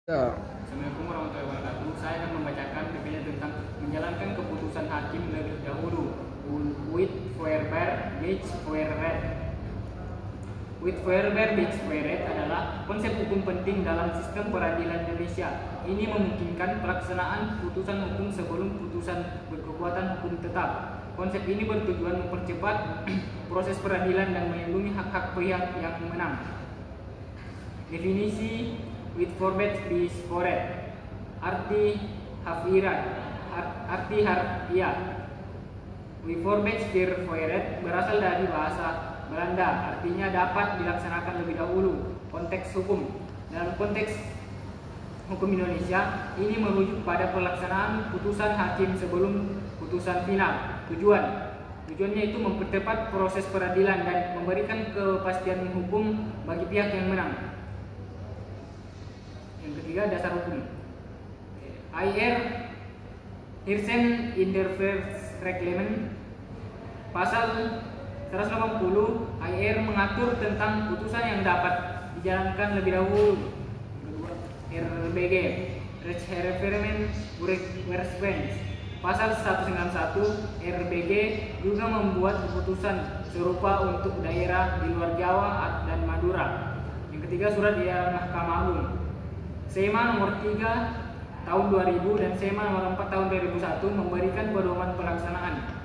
Ya, Assalamualaikum warahmatullahi wabarakatuh. Saya akan membacakan PPT tentang menjalankan keputusan hakim lebih dahulu. With Feuerberg Beach Feuerred. With Feuerberg Beach Feuerred adalah konsep hukum penting dalam sistem peradilan Indonesia. Ini memungkinkan pelaksanaan putusan hukum sebelum putusan berkekuatan hukum tetap. Konsep ini bertujuan mempercepat proses peradilan dan melindungi hak-hak pihak yang menang. Definisi with Feuerberg Beach Feuerred. Arti harfiah. With Feuerberg Beach Feuerred berasal dari bahasa Belanda, artinya dapat dilaksanakan lebih dahulu. Konteks hukum. Dalam konteks hukum Indonesia, ini merujuk pada pelaksanaan putusan hakim sebelum putusan final. Tujuannya itu mempercepat proses peradilan dan memberikan kepastian hukum bagi pihak yang menang. Yang ketiga, dasar hukum. IR Hirsen Interverreglement pasal 180 IR mengatur tentang putusan yang dapat dijalankan lebih dahulu. Kedua, RBG Rechtshervorming Urechtspens pasal 191 RBG juga membuat keputusan serupa untuk daerah di luar Jawa dan Madura. Yang ketiga, surat edaran Mahkamah Agung. SEMA nomor 3 tahun 2000 dan SEMA nomor 4 tahun 2001 memberikan pedoman pelaksanaan.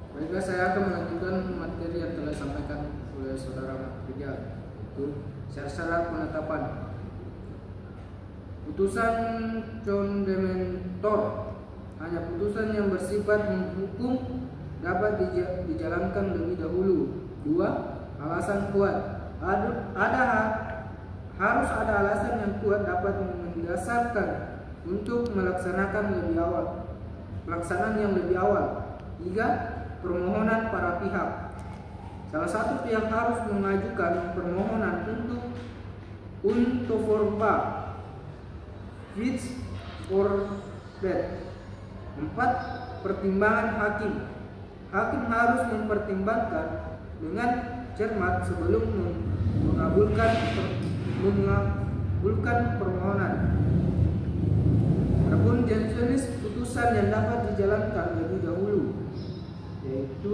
baiklah, saya akan melanjutkan materi yang telah disampaikan oleh saudara Rijal, yaitu syarat penetapan. Putusan Condementor hanya putusan yang bersifat menghukum dapat dijalankan lebih dahulu. 2. Alasan kuat. Harus ada alasan yang kuat dapat mendasarkan untuk melaksanakan pelaksanaan yang lebih awal. 3. Permohonan para pihak. Salah satu pihak harus mengajukan permohonan untuk forma which for that. 4. Pertimbangan hakim. Hakim harus mempertimbangkan dengan cermat sebelum mengabulkan permohonan. Adapun jenis putusan yang dapat dijalankan lebih dahulu yaitu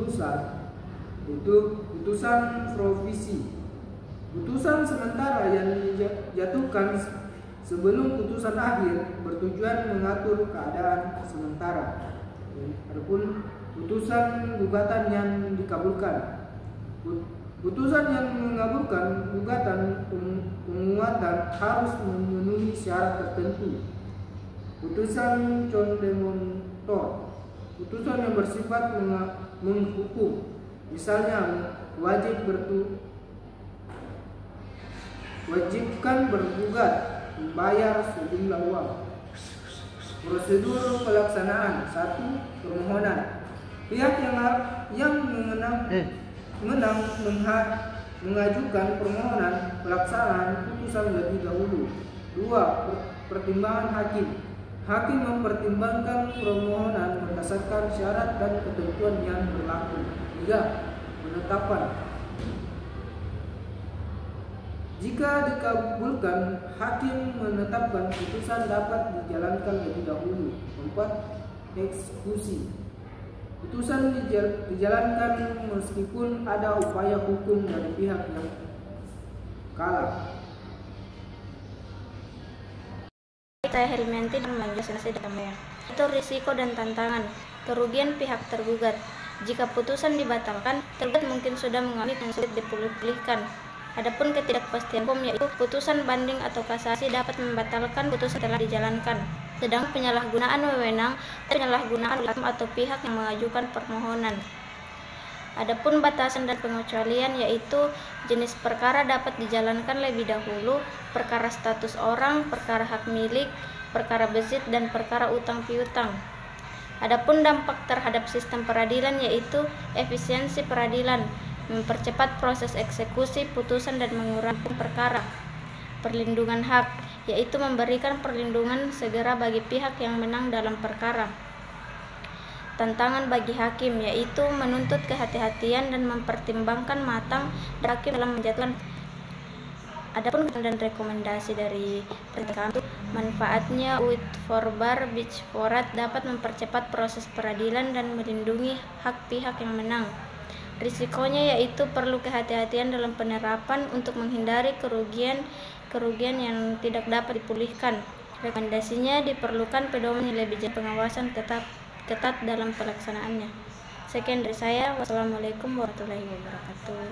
putusan provisi. Putusan sementara yang dijatuhkan sebelum putusan akhir bertujuan mengatur keadaan sementara. Adapun putusan gugatan yang dikabulkan. Putusan yang mengabulkan gugatan penguatan harus memenuhi syarat tertentu. Putusan Condementor. Putusan yang bersifat menghukum, misalnya wajibkan bergugat, membayar sejumlah uang. Prosedur pelaksanaan. 1. Permohonan. Pihak yang menang mengajukan permohonan pelaksanaan putusan lebih dahulu. 2. Pertimbangan hakim. Hakim mempertimbangkan permohonan berdasarkan syarat dan ketentuan yang berlaku. 3. Penetapan. Jika dikabulkan, hakim menetapkan putusan dapat dijalankan lebih dahulu. 4. Eksekusi. Putusan dijalankan meskipun ada upaya hukum dari pihak yang kalah. Saya Helmianti dan menjelaskan damai. Itu risiko dan tantangan. Kerugian pihak tergugat. Jika putusan dibatalkan, tergugat mungkin sudah mengalami yang sulit dipulihkan. Adapun ketidakpastian hukum yaitu putusan banding atau kasasi dapat membatalkan putusan telah dijalankan. Sedang penyalahgunaan wewenang dan penyalahgunaan hakim atau pihak yang mengajukan permohonan. Adapun batasan dan pengecualian yaitu jenis perkara dapat dijalankan lebih dahulu, perkara status orang, perkara hak milik, perkara bezit, dan perkara utang piutang. Adapun dampak terhadap sistem peradilan yaitu efisiensi peradilan, mempercepat proses eksekusi putusan dan mengurangi perkara. Perlindungan hak yaitu memberikan perlindungan segera bagi pihak yang menang dalam perkara. Tantangan bagi hakim yaitu menuntut kehati-hatian dan mempertimbangkan matang hakim dalam menjatuhkan. Adapun dan rekomendasi dari perintah manfaatnya UIT Forbar Beach Forat dapat mempercepat proses peradilan dan melindungi hak pihak yang menang. Risikonya yaitu perlu kehati-hatian dalam penerapan untuk menghindari kerugian yang tidak dapat dipulihkan. Rekomendasinya diperlukan pedoman yang lebih jauh, pengawasan ketat dalam pelaksanaannya. Sekian dari saya. Wassalamualaikum warahmatullahi wabarakatuh.